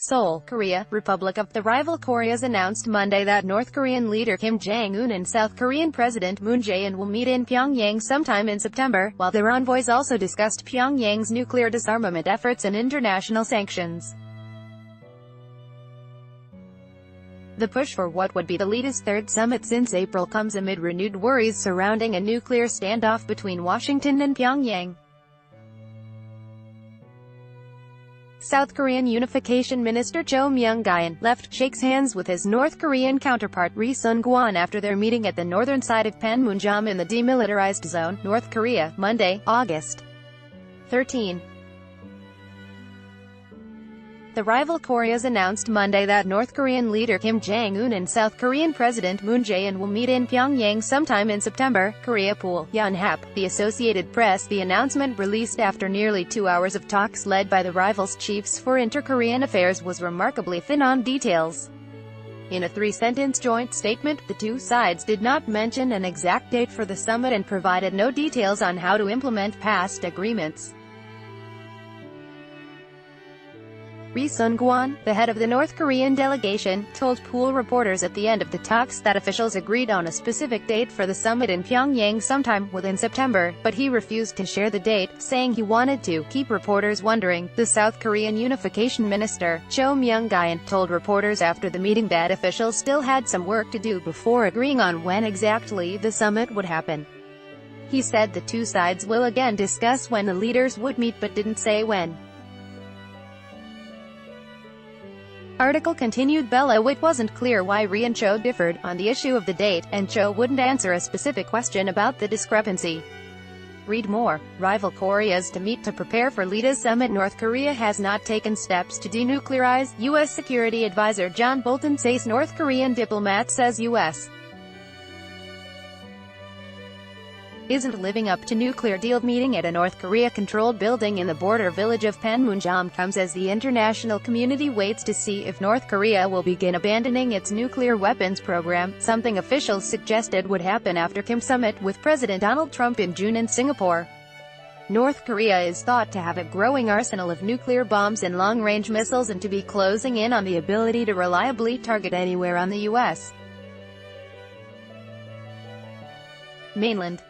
Seoul, Korea, Republic of the rival Koreas announced Monday that North Korean leader Kim Jong-un and South Korean President Moon Jae-in will meet in Pyongyang sometime in September, while their envoys also discussed Pyongyang's nuclear disarmament efforts and international sanctions. The push for what would be the leaders' third summit since April comes amid renewed worries surrounding a nuclear standoff between Washington and Pyongyang. South Korean Unification Minister Cho Myung-gyan shakes hands with his North Korean counterpart Ri Sun-kwon after their meeting at the northern side of Panmunjom in the demilitarized zone, North Korea, Monday, August 13. The rival Koreas announced Monday that North Korean leader Kim Jong-un and South Korean President Moon Jae-in will meet in Pyongyang sometime in September, Korea Pool, Yonhap, the Associated Press. The announcement, released after nearly 2 hours of talks led by the rivals' chiefs for inter-Korean affairs, was remarkably thin on details. In a 3-sentence joint statement, the two sides did not mention an exact date for the summit and provided no details on how to implement past agreements. Ri Sun-kwon, the head of the North Korean delegation, told Pool reporters at the end of the talks that officials agreed on a specific date for the summit in Pyongyang sometime within September, but he refused to share the date, saying he wanted to keep reporters wondering. The South Korean Unification Minister, Cho Myung-gyan, told reporters after the meeting that officials still had some work to do before agreeing on when exactly the summit would happen. He said the two sides will again discuss when the leaders would meet but didn't say when. Article continued. Below, it wasn't clear why Ri and Cho differed on the issue of the date, and Cho wouldn't answer a specific question about the discrepancy. Read more. Rival Koreas to meet to prepare for leaders' summit. North Korea has not taken steps to denuclearize, U.S. Security Advisor John Bolton says. North Korean diplomat says U.S. isn't living up to nuclear deal. Meeting at a North Korea-controlled building in the border village of Panmunjom comes as the international community waits to see if North Korea will begin abandoning its nuclear weapons program, something officials suggested would happen after Kim's summit with President Donald Trump in June in Singapore. North Korea is thought to have a growing arsenal of nuclear bombs and long-range missiles and to be closing in on the ability to reliably target anywhere on the U.S. mainland.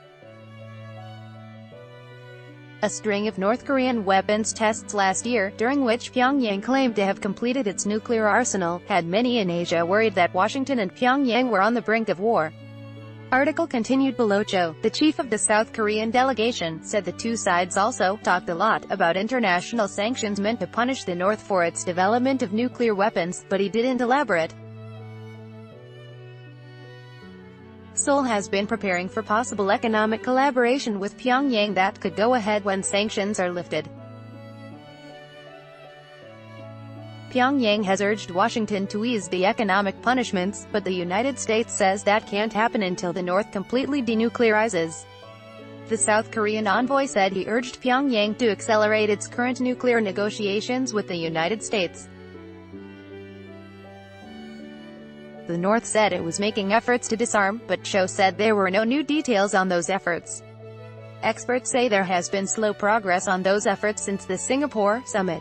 A string of North Korean weapons tests last year, during which Pyongyang claimed to have completed its nuclear arsenal, had many in Asia worried that Washington and Pyongyang were on the brink of war. Article continued. Below, Cho, the chief of the South Korean delegation, said the two sides also talked a lot about international sanctions meant to punish the North for its development of nuclear weapons, but he didn't elaborate. Seoul has been preparing for possible economic collaboration with Pyongyang that could go ahead when sanctions are lifted. Pyongyang has urged Washington to ease the economic punishments, but the United States says that can't happen until the North completely denuclearizes. The South Korean envoy said he urged Pyongyang to accelerate its current nuclear negotiations with the United States. The North said it was making efforts to disarm, but Cho said there were no new details on those efforts. Experts say there has been slow progress on those efforts since the Singapore summit.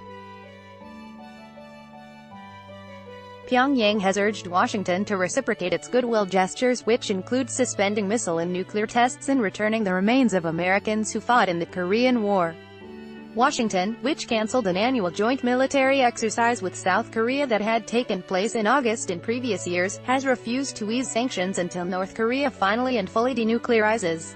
Pyongyang has urged Washington to reciprocate its goodwill gestures, which include suspending missile and nuclear tests and returning the remains of Americans who fought in the Korean War. Washington, which canceled an annual joint military exercise with South Korea that had taken place in August in previous years, has refused to ease sanctions until North Korea finally and fully denuclearizes.